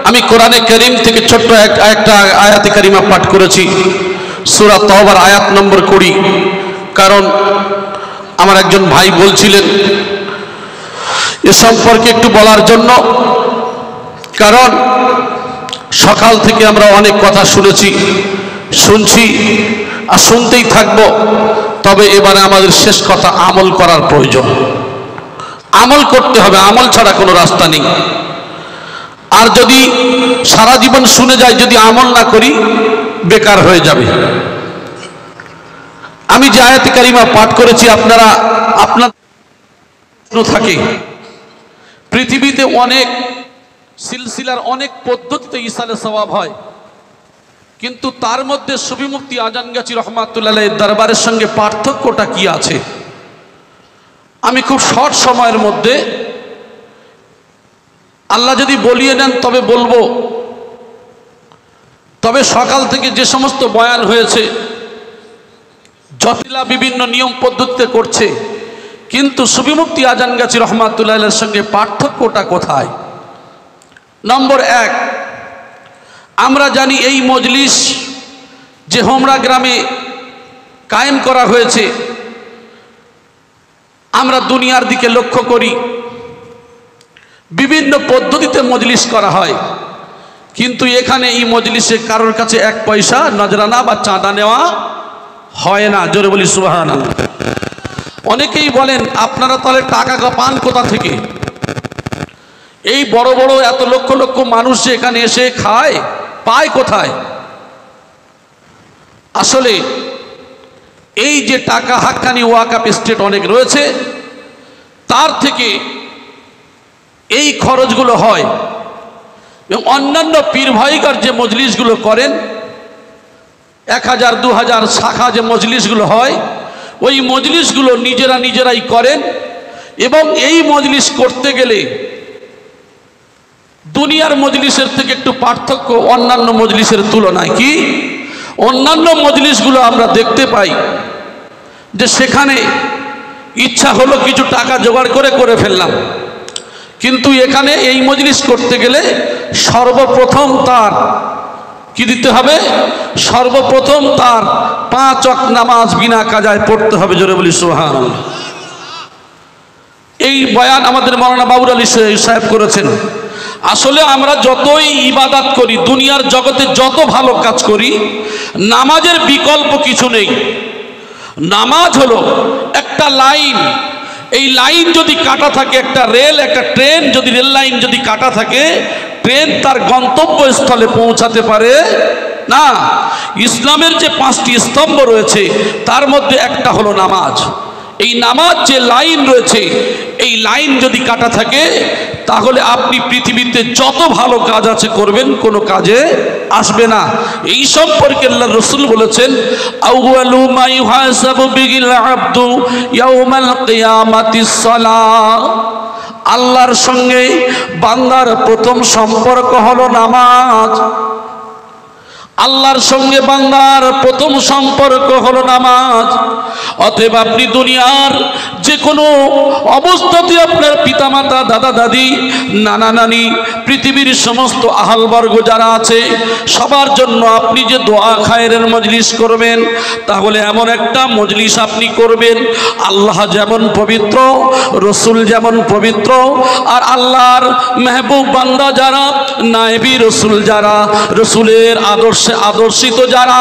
আমি কোরআনে কারীম থেকে ছোট্ট একটা আয়াতে কারিমা পাঠ করেছি, সূরা তাওবার আয়াত নম্বর 20। কারণ আমার একজন ভাই বলছিলেন এ সম্পর্কে একটু বলার জন্য, কারণ সকাল থেকে আমরা অনেক কথা শুনেছি, শুনছি আর শুনতেই থাকবো। তবে এবারে আমাদের শেষ কথা আমল করার প্রয়োজন। আমল করতে হবে, আমল ছাড়া কোনো রাস্তা নেই। আর যদি সারা জীবন শুনে যাই, যদি আমল না করি বেকার হয়ে যাবে। আমি যে আয়াতে কারিমা পাঠ করেছি, আপনার থাকে পৃথিবীতে অনেক সিলসিলার অনেক পদ্ধতিতে ইসালে সওয়াব হয়, কিন্তু তার মধ্যে সুফি মুফতি আজানগাছি রহমাতুল্লাহ আলাইহির দরবারের সঙ্গে পার্থক্যটা কি আছে আমি খুব শর্ট সময়ের মধ্যে, আল্লাহ যদি বলিয়ে নেন তবে বলবো। তবে সকাল থেকে যে সমস্ত বয়ান হয়েছে, জটিলা বিভিন্ন নিয়ম পদ্ধতিতে করছে, কিন্তু সুফি মুফতি আজানগাছি রহমাতুল্লাহ আলাইহির সঙ্গে পার্থক্যটা কোথায়? নম্বর 1, আমরা জানি এই মজলিস যে হোমরা গ্রামে কায়েম করা হয়েছে, আমরা দুনিয়ার দিকে লক্ষ্য করি বিভিন্ন পদ্ধতিতে মজলিস করা হয়, কিন্তু এখানে এই মজলিসে কারোর কাছে 1 পয়সা নজরানা বা চাঁদা নেওয়া হয় না। জোরে বলি সুবহানাল্লাহ। অনেকেই বলেন আপনারা তাহলে টাকা পান কোথা থেকে? এই বড় বড় এত লক্ষ লক্ষ মানুষ এখানে এসে খায়, পায় কোথায়? আসলে এই যে টাকা হাক্কানি ওয়াকাফ স্টেট অনেক রয়েছে, তার থেকে এই খরচগুলো হয়। এবং অন্যান্য পীর ভাইকার যে মজলিসগুলো করেন, 1000 2000 শাখা যে মজলিসগুলো হয়, ওই মজলিসগুলো নিজেরাই করেন। এবং এই মজলিস করতে গেলে দুনিয়ার মজলিসের থেকে একটু পার্থক্য অন্যান্য মজলিসের তুলনায়। কি? অন্যান্য মজলিসগুলো আমরা দেখতে পাই যে সেখানে ইচ্ছা হলো কিছু টাকা জোগাড় করে ফেললাম, কিন্তু এখানে এই মজলিস করতে গেলে সর্বপ্রথম তার কি দিতে হবে? সর্বপ্রথম তার 5 ওয়াক্ত নামাজ বিনা কাজায় পড়তে হবে। জোরে বলি সুবহানাল্লাহ। এই বয়ান আমাদের মাওলানা বাবুর আলী সাহেব করেছেন। আসলে আমরা যতই ইবাদত করি, দুনিয়ার জগতে যত ভালো কাজ করি, নামাজের বিকল্প কিছু নেই। নামাজ হলো একটা লাইন, এই লাইন যদি কাটা থাকে, একটা রেল, একটা ট্রেন, যদি রেল লাইন যদি কাটা থাকে, ট্রেন তার গন্তব্যস্থলে পৌঁছাতে পারে না। ইসলামের যে 5টি স্তম্ভ রয়েছে, তার মধ্যে একটা হলো নামাজ। এই নামাজ যে লাইন রয়েছে, এই লাইন যদি কাটা থাকে, তাহলে আপনি পৃথিবীতে যত ভালো কাজ আছে করবেন, কোনো কাজে আসবে না। এই সম্পর্কে আল্লাহর রাসূল বলেছেন, আউয়ালু মা ইউহাসাবু বিহিল আবদু ইয়াউমাল কিয়ামাতিস সালাহ। আল্লাহর সঙ্গে বান্দার প্রথম সম্পর্ক হলো নামাজ। আল্লাহর সঙ্গে বান্দার প্রথম সম্পর্ক হলো নামাজ। অতএব আপনি দুনিয়ার যে কোনো অবস্থাতে আপনার পিতামাতা, দাদা দাদি, নানা নানি, পৃথিবীর সমস্ত আহালবর্গ যারা আছে, সবার জন্য আপনি যে দোয়া খায়রের মজলিস করবেন, তাহলে এমন একটা মজলিস আপনি করবেন, আল্লাহ যেমন পবিত্র, রসুল যেমন পবিত্র, আর আল্লাহর মেহবুব বান্দা যারা, নায়েবি রসুল যারা, রসুলের আদর্শিত যারা,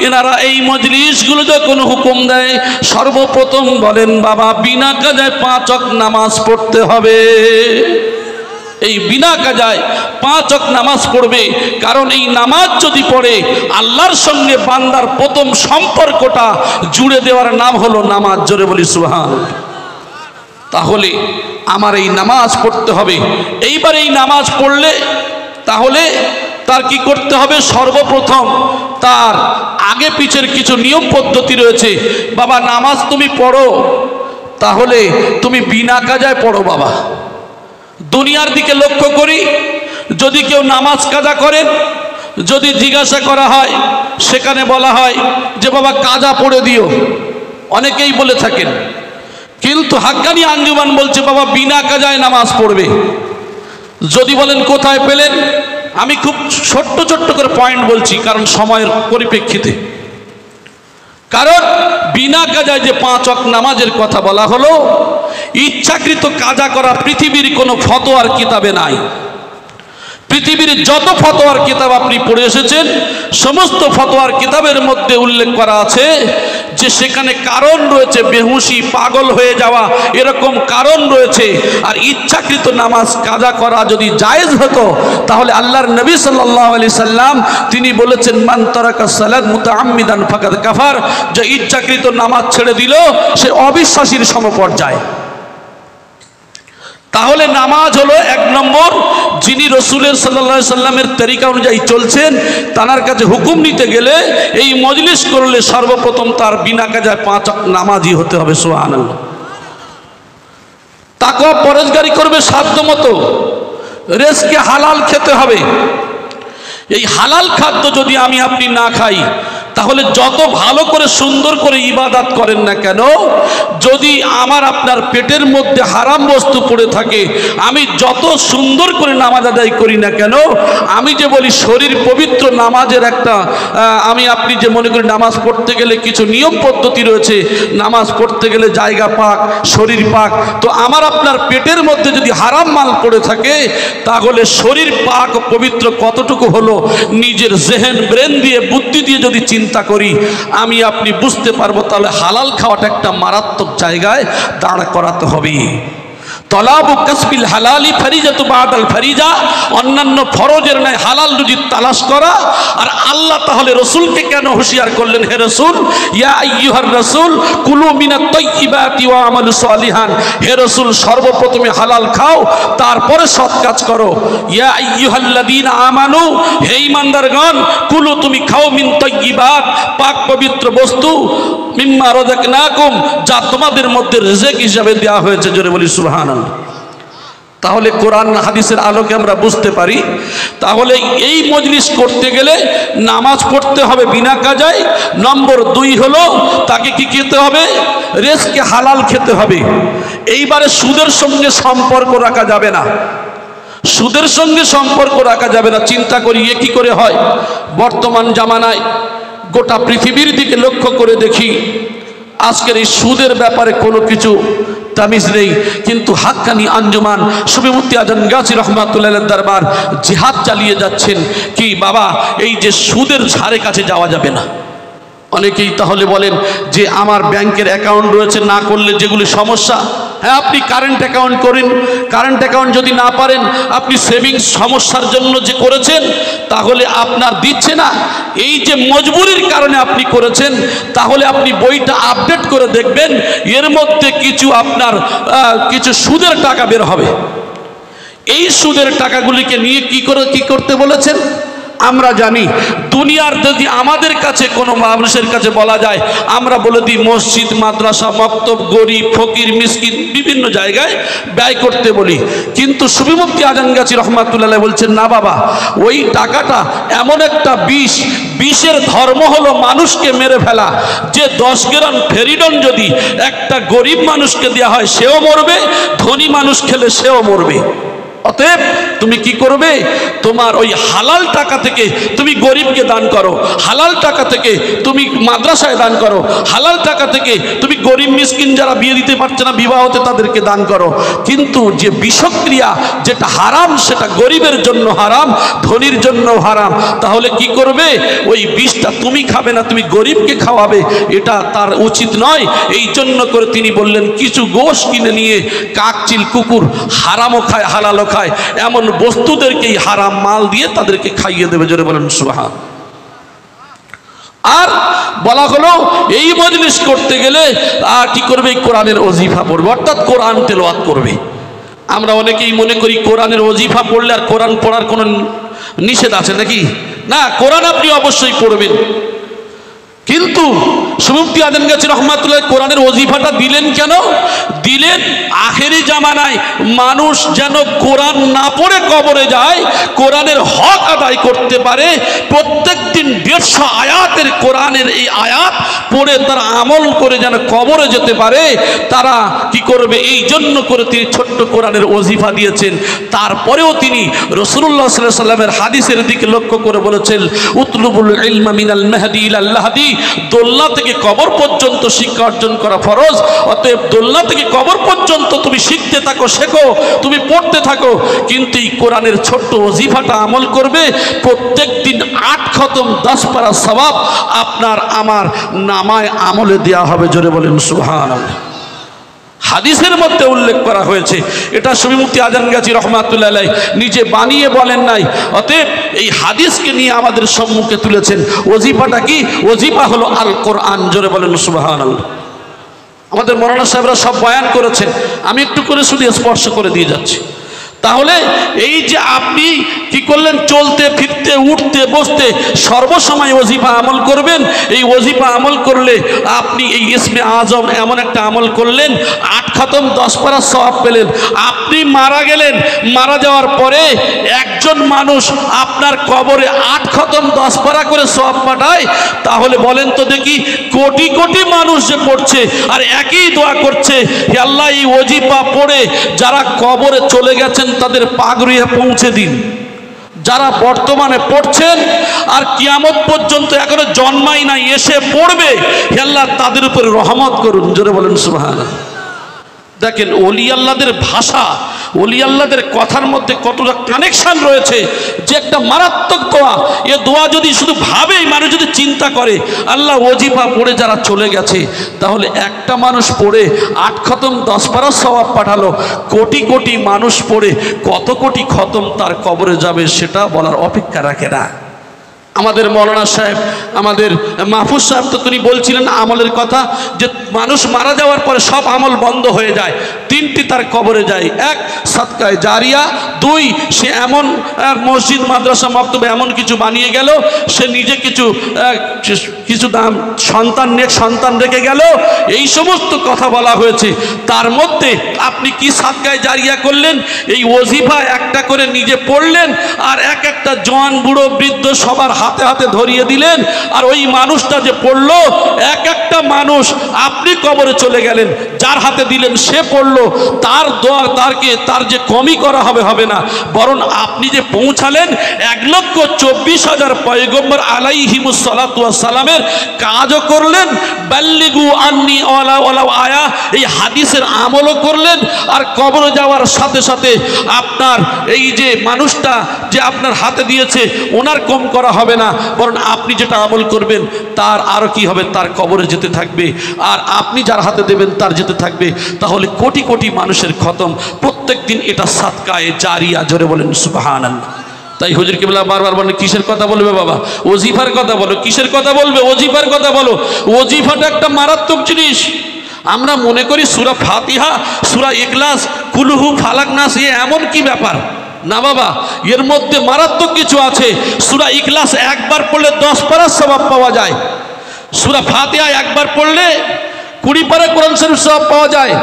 এনারা এই মজলিসগুলো যখন হুকুম দেয়, সর্বপ্রথম বলেন বাবা বিনা কাজায় 5 ওয়াক্ত নামাজ পড়তে হবে। এই বিনা কাজায় 5 ওয়াক্ত নামাজ পড়বে। কারণ এই নামাজ যদি পড়ে, আল্লাহর সঙ্গে বান্দার প্রথম সম্পর্কটা জুড়ে দেওয়ার নাম হলো নামাজ। জোরে বলি সুবহানাল্লাহ। তাহলে আমার এই নামাজ পড়তে হবে। এইবার এই নামাজ পড়লে তাহলে তার কি করতে হবে? সর্বপ্রথম তার আগে পিছের কিছু নিয়ম পদ্ধতি রয়েছে। বাবা নামাজ তুমি পড়ো, তাহলে তুমি বিনা কাজায় পড়ো। বাবা দুনিয়ার দিকে লক্ষ্য করি, যদি কেউ নামাজ কাজা করেন, যদি জিজ্ঞাসা করা হয়, সেখানে বলা হয় যে বাবা কাজা পড়ে দিও, অনেকেই বলে থাকেন। কিন্তু হাক্কানি আঞ্জুমান বলছে বাবা বিনা কাজায় নামাজ পড়বে। যদি বলেন কোথায় পেলেন, আমি খুব ছোট্ট ছোট্ট করে পয়েন্ট বলছি, কারণ সময়ের পরিপ্রেক্ষিতে। কারণ বিনা কাজায় যে 5 ওয়াক্ত নামাজের কথা বলা হলো, ইচ্ছাকৃত কাজা করা পৃথিবীর কোনো ফতোয়ার কিতাবে নাই। পৃথিবীর যত ফতোয়ার কিতাব আপনি পড়ে এসেছেন, সমস্ত ফতোয়ার কিতাবের মধ্যে উল্লেখ করা আছে যে সেখানে কারণ রয়েছে বেহুশি, পাগল হয়ে যাওয়া, এরকম কারণ রয়েছে। আর ইচ্ছাকৃত নামাজ কাজা করা যদি জায়েজ হতো, তাহলে আল্লাহর নবী সাল্লাল্লাহু আলাইহি সাল্লাম তিনি বলেছেন, মান তারাকা সালাত মুতাআম্মিদান ফাকাদ কাফার, যে ইচ্ছাকৃত নামাজ ছেড়ে দিল সে অবিশ্বাসীর সমপর্যায়। তাহলে নামাজ হলো 1 নম্বর, যিনি রসুলের সাল্লাল্লাহু আলাইহি সাল্লামের তরিকা অনুযায়ী চলছেন, তার কাছে হুকুম নিতে গেলে এই মজলিস করলে সর্বপ্রথম তার বিনা কাজায় 5 ওয়াক্ত নামাজই হতে হবে। সুবহানাল্লাহ। তাকওয়া পরহেজগারি করবে সাধ্য মতো, রিজকে হালাল খেতে হবে। এই হালাল খাদ্য যদি আমি আপনি না খাই, তাহলে যত ভালো করে সুন্দর করে ইবাদত করেন না কেন, যদি আমার আপনার পেটের মধ্যে হারাম বস্তু পড়ে থাকে, আমি যত সুন্দর করে নামাজ আদায় করি না কেন, আমি যে বলি শরীর পবিত্র, নামাজের একটা আমি আপনি যে মনে করি নামাজ পড়তে গেলে কিছু নিয়ম পদ্ধতি রয়েছে, নামাজ পড়তে গেলে জায়গা পাক, শরীর পাক, তো আমার আপনার পেটের মধ্যে যদি হারাম মাল পড়ে থাকে, তাহলে শরীর পাক পবিত্র কতটুকু হলো নিজের জেহেন ব্রেন দিয়ে বুদ্ধি দিয়ে যদি চিন্তা করি, আমি আপনি বুঝতে পারবো তাহলে হালাল খাওয়াটা একটা মারাত্মক জায়গায় দাঁড় করাতে হবে। তলাবু কাসবিল হালালি ফরিজাতু বাদাল ফরিজা, অন্যান্য ফরজের নাই হালাল রুজি তালাশ করা। আর আল্লাহ তাহলে রসুলকে কেন হুঁশিয়ার করলেন, হে রসুল, ইয়া আইয়ুহার রসুল কুলু মিনাত তাইয়্যিবাতি ওয়া আমালু সালিহান, হে রসুল সর্বপ্রথমে হালাল খাও, তারপরে সৎ কাজ করো। ইয়া আইয়ুহাল্লাযীনা আমানু, হে ঈমানদারগণ, কুলু তুমি খাও মিন তাইয়্যিবাত, পাক পবিত্র বস্তু, মিম্মা রাযাকনাকুম, যা তোমাদের মধ্যে রিজক হিসাবে দেওয়া হয়েছে। জোরে বলি সুবহানাল্লাহ। তাহলে কোরআন হাদিসের আলোকে আমরা বুঝতে পারি, তাহলে এই মজলিস করতে গেলে নামাজ পড়তে হবে বিনা কাজায়। নম্বর 2 হলো তাকে কি খেতে হবে, রিজকে হালাল খেতে হবে। এইবারে সুদের সঙ্গে সম্পর্ক রাখা যাবে না, সুদের সঙ্গে সম্পর্ক রাখা যাবে না। চিন্তা করি এ কি করে হয়। বর্তমান জামানায় গোটা পৃথিবীর দিকে লক্ষ্য করে দেখি, আজকের এই সুদের ব্যাপারে কোনো কিছু তামিজ নেই, কিন্তু হাক্কানি আঞ্জুমান শফি মুফতি আজম গাজী রহমাতুল্লাহ দরবার জিহাদ চালিয়ে যাচ্ছেন কি বাবা, এই যে সুদের ধারে কাছে যাওয়া যাবে না। অনেকেই তাহলে বলেন যে আমার ব্যাংকের অ্যাকাউন্ট রয়েছে, না করলে যেগুলি সমস্যা, হ্যাঁ আপনি কারেন্ট অ্যাকাউন্ট করেন, কারেন্ট অ্যাকাউন্ট যদি না পারেন, আপনি সেভিংস সমস্যার জন্য যে করেছেন, তাহলে আপনার দিচ্ছে না, এই যে মজবুরির কারণে আপনি করেছেন, তাহলে আপনি বইটা আপডেট করে দেখবেন, এর মধ্যে কিছু আপনার কিছু সুদের টাকা বের হবে। এই সুদের টাকাগুলিকে নিয়ে কি করতে বলেছেন আমরা জানি। দুনিয়ার যদি আমাদের কাছে কোনো মানুষের কাছে বলা যায়, আমরা বলে দিই মসজিদ, মাদ্রাসা, মক্তব, গরিব, ফকির, মিসকিন, বিভিন্ন জায়গায় ব্যয় করতে বলি। কিন্তু শফি মুফতি আজম গাজী রহমাতুল্লাহ বলছেন, না বাবা, ওই টাকাটা এমন একটা বিষ, বিষের ধর্ম হলো মানুষকে মেরে ফেলা। যে 10 গ্রাম ফেরিডন যদি একটা গরিব মানুষকে দেওয়া হয়, সেও মরবে, ধনী মানুষ খেলে সেও মরবে। অতএব তুমি কি করবে, তোমার ওই হালাল টাকা থেকে তুমি গরিবকে দান করো, হালাল টাকা থেকে তুমি মাদ্রাসায় দান করো, হালাল টাকা থেকে তুমি গরিব মিসকিন যারা বিয়ে দিতে পারছে না বিবাহতে তাদেরকে দান করো। কিন্তু যে বিষক্রিয়া যেটা হারাম, সেটা গরিবের জন্য হারাম, ধনীর জন্য হারাম। তাহলে কি করবে, ওই বিষটা তুমি খাবে না, তুমি গরিবকে খাওয়াবে, এটা তার উচিত নয়। এই জন্য করে তিনি বললেন, কিছু গোশ কিনে নিয়ে কাকচিল, কুকুর হারামও খায় হালালও খায়, এমন বস্তুদেরকেই হারাম মাল দিয়ে তাদেরকে খাইয়ে দেবে। জোরে বলেন সুবহান। আর বলা হলো এই মজলিস করতে গেলে কি করবে, কোরআনের ওজিফা পড়বে, অর্থাৎ কোরআন তেলাওয়াত করবে। আমরা অনেকেই মনে করি কোরআনের ওজিফা পড়লে আর কোরআন পড়ার কোনো নিষেধ আছে নাকি? না, কোরআন আপনি অবশ্যই পড়বেন। কিন্তু শফি মুফতি আজম গাজী রহমাতুল্লাহ কোরআনের ওজিফাটা দিলেন কেন? দিলেন আখেরি জামানায় মানুষ যেন কোরআন না পড়ে কবরে যায়, কোরআনের হক আদায় করতে পারে। প্রত্যেক দিন 150 আয়াতের কোরআনের এই আয়াত পড়ে তারা আমল করে যেন কবরে যেতে পারে, তারা কি করবে? এই জন্য করে তিনি ছোট্ট কোরআনের ওজিফা দিয়েছেন। তারপরেও তিনি রাসূলুল্লাহ সাল্লাল্লাহু আলাইহি ওয়াসাল্লামের হাদিসের দিকে লক্ষ্য করে বলেছেন, উতলুবুল ইলমা মিনাল মাহদি ইলাল লাহদি, দোলনা থেকে কবর পর্যন্ত শিক্ষা অর্জন করা ফরজ। অতএব দোলনা থেকে কবর পর্যন্ত তুমি শিখতে থাকো, শেখো, তুমি পড়তে থাকো, কিন্তু এই কোরআনের ছোট্ট ওজিফাটা আমল করবে। প্রত্যেক দিন 8 খতম 10 পারা সওয়াব আপনার আমার নামায় আমলে দেওয়া হবে। জোরে বলেন সুবহানাল্লাহ। হাদিসের মধ্যে উল্লেখ করা হয়েছে, এটা শফি মুফতি আজম গাজী রহমাতুল্লাহ আলাইহি নিজে বানিয়ে বলেন নাই। অতএব এই হাদিসকে নিয়ে আমাদের সম্মুখে তুলেছেন। ওজিফাটা কি? ওজিফা হলো আল কোরআন। জোরে বলেন সুবহানাল্লাহ। আমাদের মৌলানা সাহেবরা সব বয়ান করেছেন, আমি একটু করে শুধু স্পর্শ করে দিয়ে যাচ্ছি। তাহলে এই যে আপনি কি করলেন? চলতে ফিরতে উঠতে বসতে সর্বসময় ওজিফা আমল করবেন। এই ওজিফা আমল করলে আপনি এই ইসমে আজম এমন একটা আমল করলেন, 8 খতম 10 পারা সওয়াব পেলেন। আপনি মারা গেলেন, মারা যাওয়ার পরে একজন মানুষ আপনার কবরে 8 খতম 10 পারা করে সওয়াব পাঠায়, তাহলে বলেন তো দেখি, কোটি কোটি মানুষ যে পড়ছে আর একই দোয়া করছে, হে আল্লাহ এই ওজিফা পড়ে যারা কবরে চলে গেছেন তাদের পাগড়িয়ে পৌঁছে দিন। যারা বর্তমানে পড়ছেন আর কিয়ামত পর্যন্ত এখনো জন্মাই নাই, এসে পড়বে, হে আল্লাহ তাদের উপরে রহমত করুন। জোরে বলেন সুবহানাল্লাহ। দেখেন ওলি আল্লাহদের ভাষা, ওলি আল্লাহদের কথার মধ্যে কতটা কানেকশন রয়েছে, যে একটা মারাত্মক দোয়া। এ দোয়া যদি শুধু ভাবেই, মানুষ যদি চিন্তা করে আল্লাহ ওজিফা পড়ে যারা চলে গেছে, তাহলে একটা মানুষ পড়ে 8 খতম 10 পারা সওয়াব পাঠালো, কোটি কোটি মানুষ পড়ে কত কোটি খতম তার কবরে যাবে সেটা বলার অপেক্ষা রাখে না। আমাদের মৌলানা সাহেব, আমাদের মাহফুজ সাহেব তো তিনি বলছিলেন আমলের কথা, যে মানুষ মারা যাওয়ার পরে সব আমল বন্ধ হয়ে যায়। 3টি তার কবরে যায়। 1 সাদকায়ে জারিয়া, 2 সে এমন মসজিদ মাদ্রাসা মক্তবে এমন কিছু বানিয়ে গেল, সে নিজে কিছু সন্তান রেখে গেল। এই সমস্ত কথা বলা হয়েছে। তার মধ্যে আপনি কি সাদকায়ে জারিয়া করলেন? এই ওজিফা একটা করে নিজে পড়লেন, আর একটা জওয়ান বুড়ো বৃদ্ধ সবার হাতে হাতে ধরিয়ে দিলেন। আর ওই মানুষটা যে পড়লো, একটা মানুষ আপনি কবরে চলে গেলেন, যার হাতে দিলেন সে পড়লো, তার দোয়া তার যে কমই করা হবে না, বরং আপনি যে পৌঁছালেন 1,24,000 পয়গম্বর আলাইহিমুস সালাতু ওয়াস সালামের কাজও করলেন, বাল্লিগু আন্নি ওয়ালাউ আয়া, এই হাদিসের আমলও করলেন। আর কবরে যাওয়ার সাথে সাথে আপনার এই যে মানুষটা যে আপনার হাতে দিয়েছে ওনার কম করা হবে না, বরং আপনি যেটা আমল করবেন তার আরো কি হবে, তার কবরে যেতে থাকবে, আর আপনি যার হাতে দেবেন তার যেতে থাকবে। তাহলে কোটি কোটি মানুষের খতম প্রত্যেক দিন। এটা সাদকায়ে জারিয়া। জোরে বলেন সুবহানাল্লাহ। তাই হুজুর কিবলা বারবার বলেন, কিসের কথা বলবে বাবা? ওজিফার কথা বলো। কিসের কথা বলবে? ওজিফার কথা বলো। ওজিফাটা একটা মারাত্মক জিনিস। আমরা মনে করি সূরা ফাতিহা, সূরা ইখলাস, কুলহু, ফালাক, নাস, এমন কি ব্যাপার? না বাবা, এর মধ্যে মারাত্মক কিছু আছে। সূরা ইখলাস একবার পড়লে 10 পারা সওয়াব পাওয়া যায়। সূরা ফাতিহা একবার পড়লে 20 পারা কোরআন শরীফ সওয়াব পাওয়া যায়।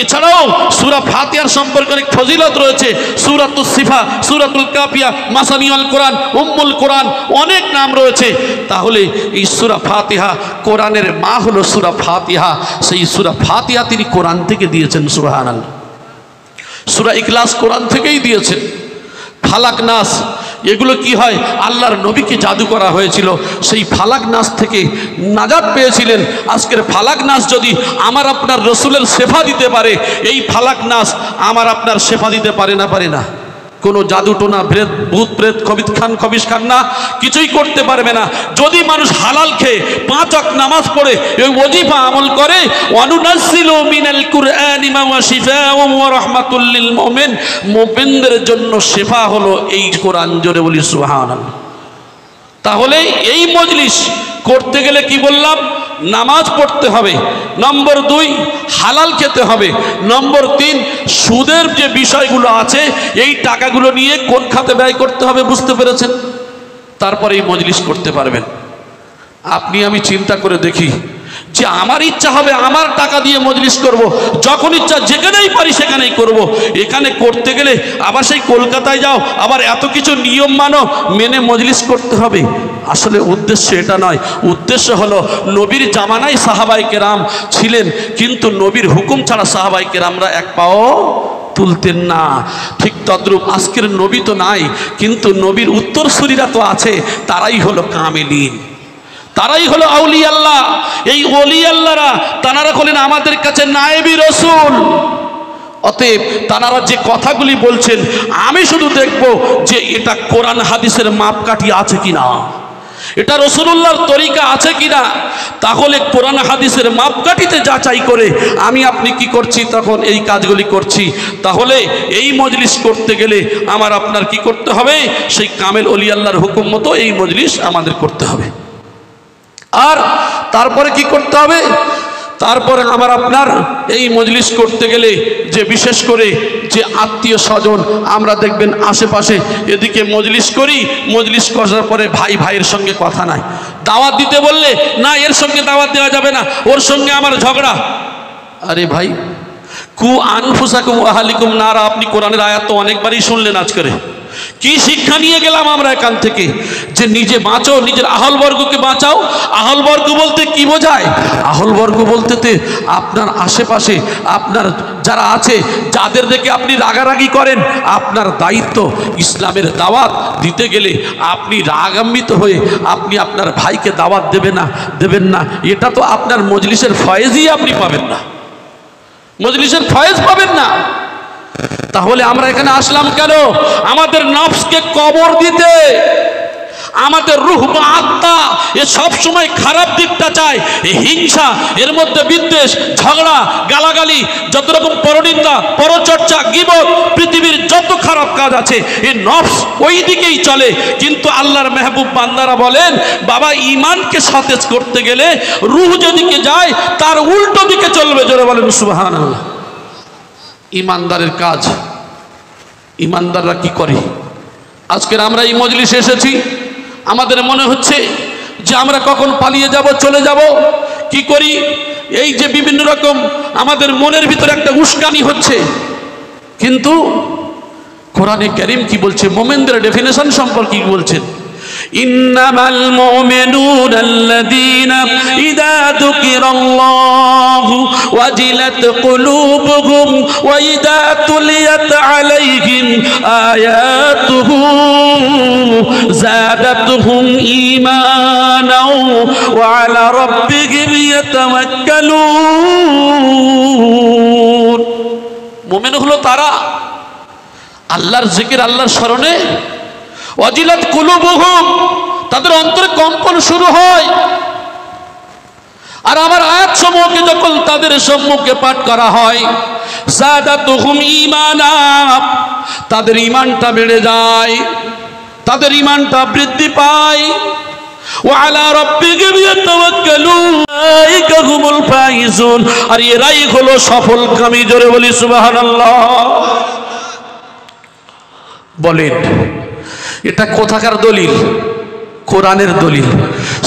এছাড়াও সূরা ফাতিহার সম্পর্কে অনেক ফজিলত রয়েছে। সূরাতুস সিফা, সূরাতুল কাফিয়া, মাসানিউল কোরআন, উম্মুল কোরআন, অনেক নাম রয়েছে। তাহলে এই সূরা ফাতিহা, কোরআনের মা হলো সূরা ফাতিহা। সেই সূরা ফাতিহা তিনি কোরআন থেকে দিয়েছেন। সুবহানাল্লাহ। সূরা ইখলাস কোরআন থেকেই দিয়েছেন। ফালাক, নাস, এগুলো কি হয়? আল্লাহর নবীকে জাদু করা হয়েছিল, সেই ফালাক নাস থেকে নাজাত পেয়েছিলেন। আজকের ফালাক নাস যদি আমার আপনার রসুলের শেফা দিতে পারে, এই ফালাক নাস আমার আপনার শেফা দিতে পারে না? কোনো জাদু টোনা, ভূত প্রেত, খবিশ খান না, কিছুই করতে পারবে না। যদি মানুষ হালাল খেয়ে 5 ওয়াক্ত নামাজ পড়ে এই ওজিফা আমল করে, ওয়ানুনাজ্জিলু মিনাল কুরআনি মা হুয়া শিফাউন ওয়া রাহমাতুল লিল মুমিন, মুমিনদের জন্য শেফা হলো এই কোরআন। জোরে বলি সুবহানাল্লাহ। তাহলে এই মজলিস করতে গেলে কি বললাম? নামাজ পড়তে হবে। নম্বর 2, হালাল খেতে হবে। নম্বর 3, সুদের যে বিষয়গুলো আছে এই টাকাগুলো নিয়ে কোন খাতে ব্যয় করতে হবে বুঝতে পেরেছেন? তারপরে এই মজলিস করতে পারবেন। আপনি আমি চিন্তা করে দেখি, যে আমার ইচ্ছা হবে আমার টাকা দিয়ে মজলিস করব, যখন ইচ্ছা যেখানেই পারি সেখানেই করব। এখানে করতে গেলে আবার সেই কলকাতায় যাও, আবার এত কিছু নিয়ম মানো, মেনে মজলিস করতে হবে। আসলে উদ্দেশ্য এটা নয়। উদ্দেশ্য হলো নবীর জামানায় সাহাবায়ে কেরাম ছিলেন, কিন্তু নবীর হুকুম ছাড়া সাহাবায়ে কেরামরা এক পাও তুলতেন না। ঠিক তদ্রূপ আজকের নবী তো নাই, কিন্তু নবীর উত্তরসূরিরা তো আছে, তারাই হলো কামিলিন, তারাই হলো আউলিয়া আল্লাহ। এই ওলি আল্লাহরা তানারা হলেন আমাদের কাছে নায়েবি রসুল। অতএব তানারা যে কথাগুলি বলছেন, আমি শুধু দেখব যে এটা কোরআন হাদিসের মাপকাঠি আছে কিনা, এটা রাসূলুল্লাহর তরিকা আছে কিনা। তাহলে কোরআন হাদিসের মাপকাঠিতে যাচাই করে আমি আপনি কি করছি, তখন এই কাজগুলি করছি। তাহলে এই মজলিস করতে গেলে আমার আপনার কি করতে হবে, সেই কামেল ওলি আল্লাহর হুকুম মতো এই মজলিস আমাদের করতে হবে। আর তারপরে কি করতে হবে, তারপরে আমার আপনার এই মজলিস করতে গেলে যে বিশেষ করে যে আত্মীয় স্বজন আমরা দেখবেন আশেপাশে এদিকে মজলিস করি, মজলিস করার পরে ভাই ভাইয়ের সঙ্গে কথা নাই, দাওয়াত দিতে বললে না এর সঙ্গে দাওয়াত দেওয়া যাবে না, ওর সঙ্গে আমার ঝগড়া। আরে ভাই, কু আনফুসাকুম ওয়া আহলিকুম নারা, আপনি কোরআনের আয়াত তো অনেকবারই শুনলেন। আজকে কি শিক্ষা নিয়ে গেলাম আমরা এখান থেকে, যে নিজে বাঁচো, নিজের আহলবর্গকে বাঁচাও। আহলবর্গ বলতে কি বোঝায়? আহলবর্গ বলতে আপনার আশেপাশে আপনার যারা আছে, যাদের দেখে আপনি রাগারাগি করেন, আপনার দায়িত্ব ইসলামের দাওয়াত দিতে গেলে আপনি রাগান্বিত হয়ে আপনি আপনার ভাইকে দাওয়াত দেবেন না। এটা তো আপনার মজলিসের ফয়েজই আপনি পাবেন না, মজলিসের ফয়েজ পাবেন না। তাহলে আমরা এখানে আসলাম কেন? আমাদের নফসকে কবর দিতে। আমাদের রূহ বা আত্মা এ সব সময় খারাপ দিকটা চায়, এই হিংসা, এর মধ্যে বিদ্বেষ, ঝগড়া, গালাগালি, যত রকম পরনিন্দা, পরচর্চা, গীবত, পৃথিবীর যত খারাপ কাজ আছে এই নফস ওই দিকেই চলে। কিন্তু আল্লাহর মেহবুব বান্দারা বলেন, বাবা ঈমানকে সতেজ করতে গেলে রূহ যেদিকে যায় তার উল্টো দিকে চলবে। জোরে বলেন সুবহানাল্লাহ। ইমানদারের কাজ, ইমানদাররা কি করে? আজকের আমরা এই মজলিসে এসেছি, আমাদের মনে হচ্ছে যে আমরা কখন পালিয়ে যাব, চলে যাব। কি করি? এই যে বিভিন্ন রকম আমাদের মনের ভিতরে একটা উস্কানি হচ্ছে। কিন্তু কোরআনে কারীম কি বলছে, মুমিনদের ডেফিনেশন সম্পর্কে কি বলছেন? ইন্নামাল মুমিনুনা আল্লাযীনা ইযা যুকিরাল্লাহু ওয়াজিলাত কুলুবুহুম ওয়া ইযা তুলিয়াত আলাইহিম আয়াতুহু যাদাতুহুম ঈমানাও ওয়া আলা রাব্বিহিম ইয়াতাওয়াক্কালুন। মুমিন হলো তারা আল্লাহর জিকির, আল্লাহর স্মরণে ওয়াজিলাত কুলুবুহুম, তাদের অন্তরে কম্পন শুরু হয়। আর আমার আয়াত সমূহকে যখন তাদের সম্মুখে পাঠ করা হয়, যাদাতুহুম ঈমানা, তাদের ঈমানটা বেড়ে যায়, তাদের ঈমানটা বৃদ্ধি পায়। ওয়া আলা রাব্বিহিম ইয়াতাওয়াক্কালুন, উলাইকা হুমুল ফাইজুন, আর এরাই হলো সফলকামী। জোরে বলি সুবহানাল্লাহ। বলেন এটা কোথাকার দলিল? কোরআনের দলিল।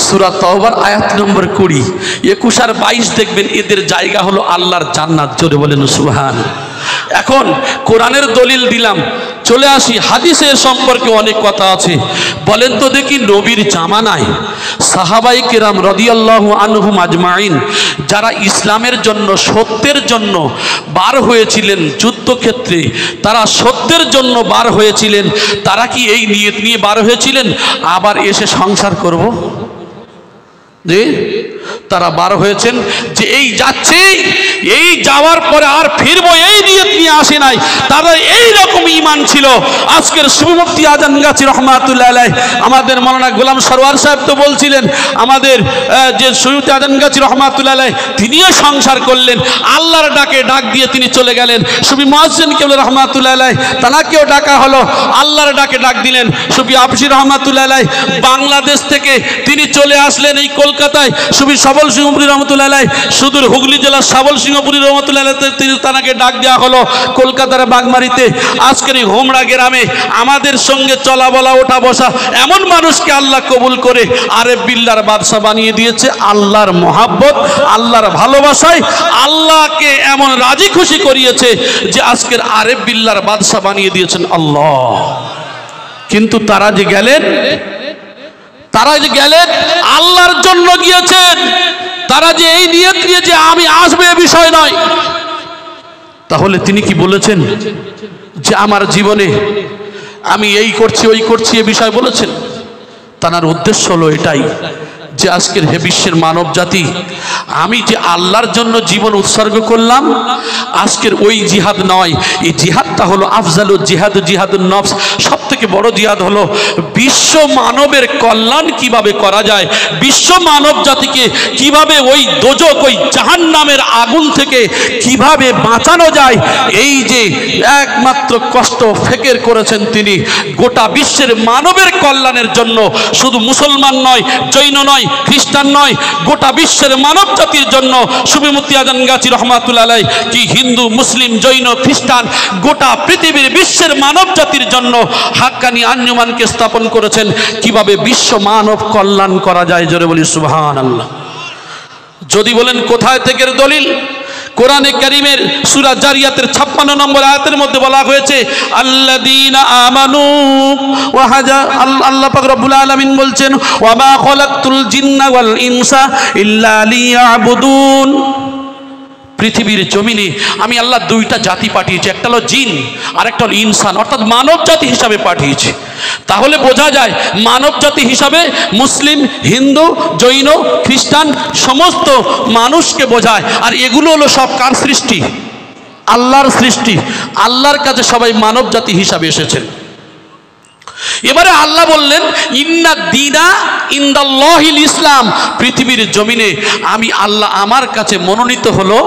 সূরা তাওবার আয়াত নম্বর 20, 21 আর 22 দেখবেন এদের জায়গা হলো আল্লাহর জান্নাত। জোরে বলেন সুবহানাল্লাহ। এখন কোরআনের দলিল দিলাম, চলে আসি হাদিসের সম্পর্কে অনেক কথা আছে। বলেন তো দেখি, নবীর জামানায় সাহাবায়ে কেরাম রাদিয়াল্লাহু আনহুম আজমাইন যারা ইসলামের জন্য, সত্যের জন্য বার হয়েছিলেন, যুদ্ধক্ষেত্রে তারা সত্যের জন্য বার হয়েছিলেন, তারা কি এই নিয়ত নিয়ে বার হয়েছিলেন আবার এসে সংসার করব? যে তারা বার হয়েছেন যে এই যাচ্ছি, এই যাওয়ার পরে আর ফিরবো, এই নিয়ত নিয়ে আসে নাই। তাদের এই রকম ঈমান ছিল। আজকের মুফতি আজমগাছি রহমাতুল্লাহ আলাইহি, আমাদের মাওলানা গোলাম সরওয়ার সাহেব তো বলছিলেন, আমাদের যে মুফতি আজমগাছি রহমাতুল্লাহ আলাইহি তিনিও সংসার করলেন, আল্লাহর ডাকে ডাক দিয়ে তিনি চলে গেলেন। সুফি মুয়াজ্জিন কেবলা রহমাতুল্লাহ আলাইহি তানাকেও ডাকা হলো, আল্লাহর ডাকে ডাক দিলেন। সুফি আবশির রহমাতুল্লাহ আলাইহি বাংলাদেশ থেকে তিনি চলে আসলেন এই কলকাতায় সুবি সবল সিংহপুরী রহমতুল্লাহ আলাইহি, সুদূর হুগলি জেলার সবল সিংহপুরী রহমতুল্লাহ আলাইহি তানাকে ডাক দেওয়া হলো কলকাতার বাগমারিতে। আজকের এই হোমরা গ্রামে আমাদের সঙ্গে চলা বলা ওঠা বসা এমন মানুষকে আল্লাহ কবুল করে আরেফ বিল্লাহর বাদশা বানিয়ে দিয়েছে। আল্লাহর মহাব্বত, আল্লাহর ভালোবাসায় আল্লাহকে এমন রাজি খুশি করিয়েছে যে আজকের আরেফ বিল্লাহর বাদশা বানিয়ে দিয়েছেন আল্লাহ। কিন্তু তারা যে গেলেন আল্লাহর জন্য গিয়েছেন। তারা যে এই নিয়ত নিয়ে যে আমি আসবে এ বিষয় নয়। তাহলে তিনি কি বলেছেন যে আমার জীবনে আমি এই করছি ওই করছি এ বিষয় বলেছেন? তার উদ্দেশ্য হলো এটাই যে আজকের হে বিশ্বের মানব জাতি, আমি যে আল্লাহর জন্য জীবন উৎসর্গ করলাম, আজকের ওই জিহাদ নয়, এই জিহাদটা হলো আফজালু জিহাদ, জিহাদুন নফস। সব থেকে বড় জিহাদ হলো বিশ্ব মানবের কল্যাণ কিভাবে করা যায়, বিশ্ব মানব জাতিকে কিভাবে ওই দোজক, ওই জাহান্নামের আগুন থেকে কিভাবে বাঁচানো যায়। এই যে একমাত্র কষ্ট ফিকির করেছেন তিনি গোটা বিশ্বের মানবের কল্যাণের জন্য। শুধু মুসলমান নয়, জৈন নয়, খ্রিস্টান নয়, গোটা বিশ্বের মানব জাতির জন্য। সুফি মুফতি আজম গাজী রহমাতুল্লাহ আলাইহি কি হিন্দু, মুসলিম, জৈন, খ্রিস্টান গোটা পৃথিবীর বিশ্বের মানব জাতির জন্য হাক্কানি আঞ্জুমানকে স্থাপন করেছেন কিভাবে বিশ্ব মানব কল্যাণ করা যায়। জোরে বলি সুবহানাল্লাহ। যদি বলেন কোথায় থেকে দলিল, কোরআনে কারীমের সূরা জারিয়াতের 56 নম্বর আয়াতের মধ্যে বলা হয়েছে আল্লাযীনা আমানু ওয়া হাজা। আল্লাহ পাক রব্বুল আলামিন বলছেন ওয়া মা খালাকতুল জিন্না ওয়াল ইনসা ইল্লা লিয়াবুদুন। পৃথিবীর জমিনে আমি আল্লাহ দুইটা জাতি পাঠিয়েছি, একটা হলো জিন আর একটা হলো ইনসান, অর্থাৎ মানব জাতি হিসাবে পাঠিয়েছি। তাহলে বোঝা যায় মানব জাতি হিসাবে মুসলিম, হিন্দু, জৈন, খ্রিস্টান সমস্ত মানুষকে বোঝায়। আর এগুলো হলো সব কার সৃষ্টি? আল্লাহর সৃষ্টি। আল্লাহর কাছে সবাই মানব জাতি হিসাবে এসেছেন। এবারে আল্লাহ বললেন ইন্না দীনা ইনদাল্লাহিল ইসলাম। পৃথিবীর জমিনে আমি আল্লাহ আমার কাছে মনোনীত হলো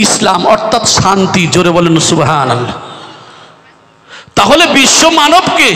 ইসলাম, অর্থাৎ শান্তি। জোরে বলেন সুবহানাল্লাহ। তাহলে বিশ্ব মানবকে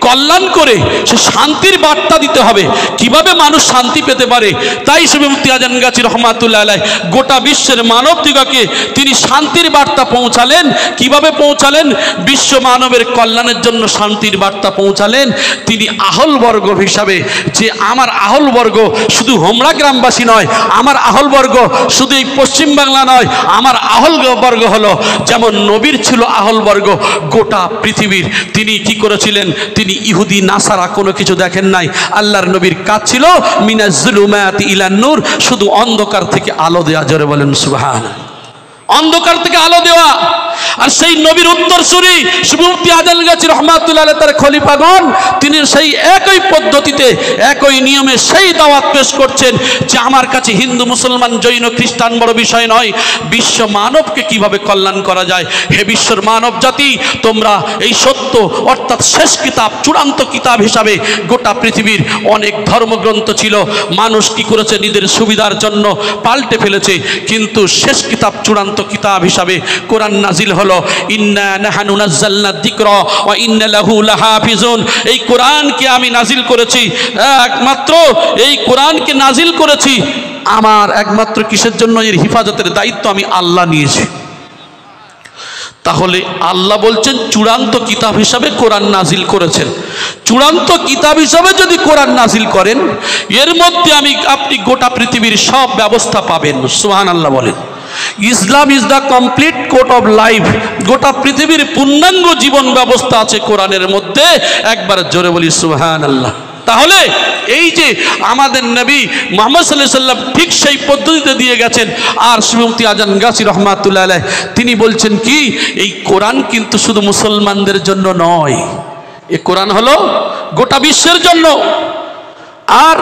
কল্যাণ করে সে শান্তির বার্তা দিতে হবে। কিভাবে মানুষ শান্তি পেতে পারে, তাই সুফি মুফতি আজম গাজী রহমাতুল্লাহ আলাইহি গোটা বিশ্বের মানব দিগকে তিনি শান্তির বার্তা পৌঁছালেন। কিভাবে পৌঁছালেন? বিশ্ব মানবের কল্যাণের জন্য শান্তির বার্তা পৌঁছালেন তিনি আহলবর্গ হিসাবে। যে আমার আহলবর্গ শুধু হোমরা গ্রামবাসী নয়, আমার আহলবর্গ শুধু এই পশ্চিম বাংলা নয়, আমার আহলবর্গ হলো যেমন নবীর ছিল আহলবর্গ গোটা পৃথিবীর। তিনি কি করেছিলেন? তিনি ইহুদি নাসারা কোনো কিছু দেখেন নাই। আল্লাহর নবীর কাজ ছিল মিনাজ জুলুমাতি ইলান নূর, শুধু অন্ধকার থেকে আলো দেয়া। জোরে বলেন সুবহানাল্লাহ। অন্ধকার থেকে আলো দেওয়া। আর সেই নবীর উত্তরসূরি সুফি মুফতি আজম গাজী রহমাতুল্লাহ আলাইহি তার খলিফাগণ তিনি সেই একই পদ্ধতিতে একই নিয়মে সেই দাওয়াত পেশ করছেন যে আমার কাছে হিন্দু, মুসলমান, জৈন, খ্রিস্টান বড় বিষয় নয়, বিশ্ব মানবকে কিভাবে কল্যাণ করা যায়। হে বিশ্বের মানব জাতি, তোমরা এই সত্য অর্থাৎ শেষ কিতাব, চূড়ান্ত কিতাব হিসাবে গোটা পৃথিবীর অনেক ধর্মগ্রন্থ ছিল, মানুষ কি করেছে নিজের সুবিধার জন্য পাল্টে ফেলেছে। কিন্তু শেষ কিতাব, চূড়ান্ত কিতাব হিসাবে কোরআন নাজিল হলো। ইন্না নাহনু নাযালনা যিকরা ওয়া ইন্না লাহু লাহাফিজুন। এই কোরআনকে আমি নাজিল করেছি, একমাত্র এই কোরআনকে নাজিল করেছি আমার একমাত্র কিসের জন্য? এর হিফাজতের দায়িত্ব আমি আল্লাহ নিয়েছি। তাহলে আল্লাহ বলছেন চূড়ান্ত কিতাব হিসাবে কোরআন নাজিল করেছেন। চূড়ান্ত কিতাব হিসাবে যদি কোরআন নাজিল করেন, এর মধ্যে আপনি গোটা পৃথিবীর সব ব্যবস্থা পাবেন। সুবহানাল্লাহ বলেন। Islam is the complete code of life. গোটা পৃথিবীর পূর্ণাঙ্গ জীবন ব্যবস্থা আছে কোরআনের মধ্যে। একবার জোরে বলি সুবহানাল্লাহ। তাহলে এই যে আমাদের নবী মুহাম্মদ সাল্লাল্লাহু আলাইহি ওয়াসাল্লাম ঠিক সেই পদ্ধতিতে দিয়ে গেছেন। আর সুফি মুফতি আজম গাজী রহমাতুল্লাহ আলাইহি তিনি বলছেন কি, এই কোরআন কিন্তু শুধু মুসলমানদের জন্য নয়, এই কোরআন হলো গোটা বিশ্বের জন্য। আর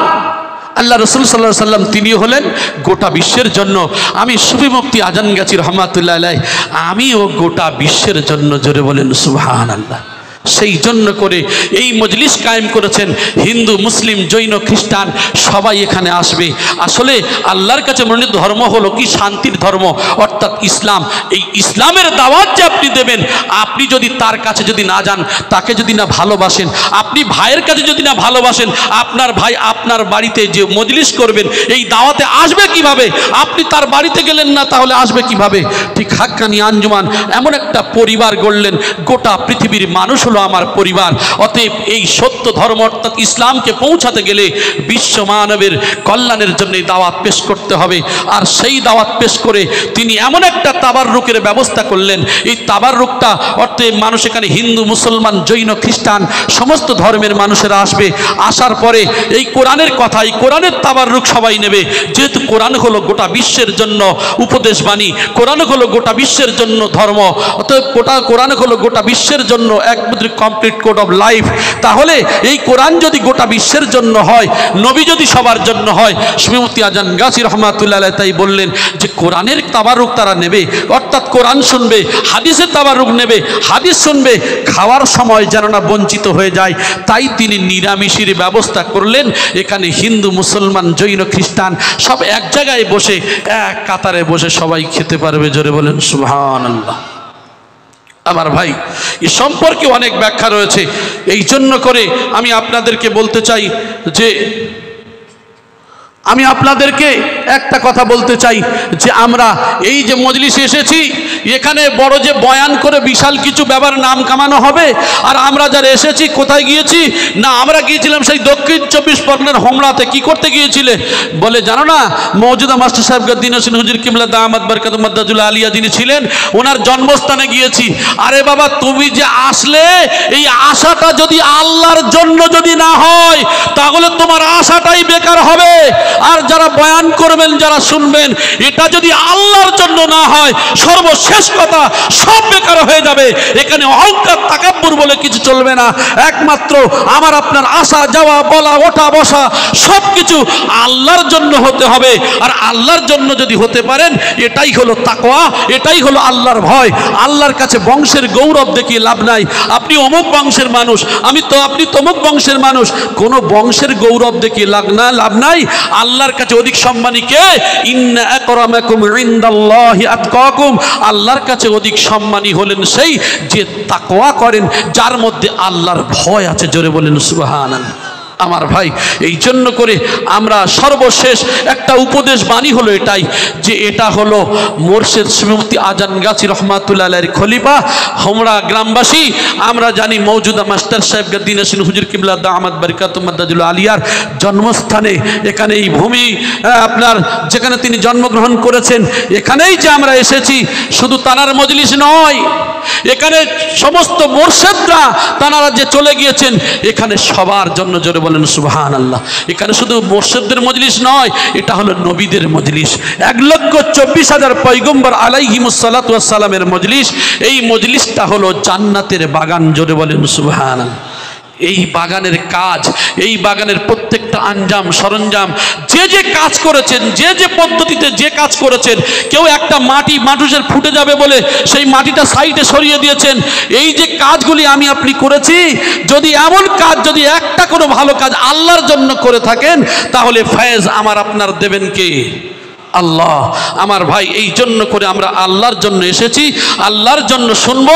আল্লাহ রাসূল সাল্লাল্লাহু আলাইহি ওয়াসাল্লাম তিনি হলেন গোটা বিশ্বের জন্য। আমি সুফি মুফতি আজম গাজী রহমাতুল্লাহ আলাইহি আমিও গোটা বিশ্বের জন্য। জোরে বলেন সুবহানাল্লাহ। সেই জন্য করে এই মজলিস কায়েম করেছেন। হিন্দু, মুসলিম, জৈন, খ্রিস্টান সবাই এখানে আসবে। আসলে আল্লাহর কাছে মনোনীত ধর্ম হলো কি? শান্তির ধর্ম, অর্থাৎ ইসলাম। এই ইসলামের দাওয়াত যে আপনি দেবেন, আপনি যদি তার কাছে যদি না যান, তাকে যদি না ভালোবাসেন, আপনি ভাইয়ের কাছে যদি না ভালোবাসেন, আপনার ভাই আপনার বাড়িতে যে মজলিস করবেন এই দাওয়াতে আসবে কিভাবে? আপনি তার বাড়িতে গেলেন না, তাহলে আসবে কিভাবে? ঠিক হাক্কানি আঞ্জুমান এমন একটা পরিবার গড়লেন, গোটা পৃথিবীর মানুষ হলো আমার পরিবার। অতএব এই সত্য ধর্ম অর্থাৎ ইসলামকে পৌঁছাতে গেলে বিশ্ব মানবের কল্যাণের জন্য দাওয়াত পেশ করতে হবে। আর সেই দাওয়াত পেশ করে তিনি এমন একটা তাবাররুকের ব্যবস্থা করলেন। এই তাবাররুকটা অর্থাৎ মানুষ এখানে হিন্দু, মুসলমান, জৈন, খ্রিস্টান সমস্ত ধর্মের মানুষেরা আসবে। আসার পরে এই কোরআনের কথা, এই কোরআনের তাবাররুক সবাই নেবে। যেহেতু কোরআন হলো গোটা বিশ্বের জন্য উপদেশ বাণী, কোরআন হলো গোটা বিশ্বের জন্য ধর্ম, অতএব কোরআন হলো গোটা বিশ্বের জন্য এক কমপ্লিট কোড অফ লাইফ। তাহলে এই কোরআন যদি গোটা বিশ্বের জন্য হয়, নবী যদি সবার জন্য হয়, মুফতি আজান গাজী রহমাতুল্লাহ আলাইহি তাই বললেন যে কোরআনের তাবারুক তারা নেবে, অর্থাৎ কোরআন শুনবে, হাদিসের তাবারুক নেবে, হাদিস শুনবে, খাওয়ার সময় যেন না বঞ্চিত হয়ে যায়। তাই তিনি নিরামিষের ব্যবস্থা করলেন। এখানে হিন্দু, মুসলমান, জৈন, খ্রিস্টান সব এক জায়গায় বসে এক কাতারে বসে সবাই খেতে পারবে। জোরে বলেন সুবহানাল্লাহ। আমার ভাই, এ সম্পর্কে অনেক ব্যাখ্যা রয়েছে। এই জন্য করে আমি আপনাদেরকে বলতে চাই যে আমি আপনাদেরকে একটা কথা বলতে চাই যে আমরা এই যে মজলিসে এসেছি, এখানে বড় যে বয়ান করে বিশাল কিছু ব্যাপার নাম কামানো হবে। আর আমরা যারা এসেছি কোথায় গিয়েছি না, আমরা গিয়েছিলাম সেই দক্ষিণ 24 পরগনার হোমরাতে। কি করতে গিয়েছিলে বলে জানো না? মওজুদা মাস্টার সাহেব গদ্দিন হোসেন হুজুর কিবলা দামাত বরকাতুহ মাদ্দাতুল আলিয়া যিনি ছিলেন, ওনার জন্মস্থানে গিয়েছি। আরে বাবা, তুমি যে আসলে, এই আশাটা যদি আল্লাহর জন্য যদি না হয়, তাহলে তোমার আশাটাই বেকার হবে। আর যারা বয়ান করবেন, যারা শুনবেন, এটা যদি আল্লাহর জন্য না হয়, সর্বশেষ কথা সব বেকার হয়ে যাবে। এখানে অহংকার, তাকাব্বুর বলে কিছু চলবে না। একমাত্র আমার আপনার আসা যাওয়া, বলা, ওঠা, বসা সব কিছু আল্লাহর জন্য হতে হবে। আর আল্লাহর জন্য যদি হতে পারেন, এটাই হলো তাকওয়া, এটাই হলো আল্লাহর ভয়। আল্লাহর কাছে বংশের গৌরব দেখিয়ে লাভ নাই। আপনি অমুক বংশের মানুষ, আপনি তমুক বংশের মানুষ, কোনো বংশের গৌরব দেখিয়ে লাভ নাই। আল্লাহর কাছে অধিক সম্মানী কে? ইন্না আকরামাকুম ইনদাল্লাহি আতকাকুম। আল্লাহর কাছে অধিক সম্মানী হলেন সেই যে তাকওয়া করেন, যার মধ্যে আল্লাহর ভয় আছে। জোরে বলেন সুবহানাল্লাহ। আমার ভাই, এই জন্য করে আমরা সর্বশেষ একটা উপদেশ বাণী হলো এটাই যে এটা হলো মোর্শেদ মুফতি আজান গাজী রহমাতুল্লাহ আলাইহির খলিফা হোমরা গ্রামবাসী। আমরা জানি মওজুদা মাস্টার সাহেব গদ্দিন হোসেন হুজুর কিবলা দামাত বরকাতুহ মাদ্দাতুল আলিয়ার জন্মস্থানে, এখানে এই ভূমি আপনার যেখানে তিনি জন্মগ্রহণ করেছেন, এখানেই যে আমরা এসেছি। শুধু তানার মজলিস নয়, এখানে সমস্ত মোর্শেদরা তানারা যে চলে গিয়েছেন, এখানে সবার জন্য। জোরে বলেন সুবহানাল্লাহ। এখানে শুধু মোর্শেদদের মজলিস নয়, এটা হলো নবীদের মজলিস। 1,24,000 পয়গম্বর আলাইহিমুস সালাতু ওয়াস সালামের মজলিস। এই মজলিসটা হলো জান্নাতের বাগান। জোরে বলেন সুবহানাল্লাহ। এই বাগানের কাজ, এই বাগানের প্রত্যেকটা আঞ্জাম সরঞ্জাম, যে কাজ করেছেন, যে পদ্ধতিতে যে কাজ করেছেন, কেউ একটা মাটি মানুষের ফুটে যাবে বলে সেই মাটিটা সাইডে সরিয়ে দিয়েছেন। এই যে কাজগুলি আমি আপনি করেছি, যদি এমন কাজ, যদি একটা কোনো ভালো কাজ আল্লাহর জন্য করে থাকেন, তাহলে ফয়েজ আমার আপনার দেবেন কে? আল্লাহ। আমার ভাই, এই জন্য করে আমরা আল্লাহর জন্য এসেছি, আল্লাহর জন্য শুনবো,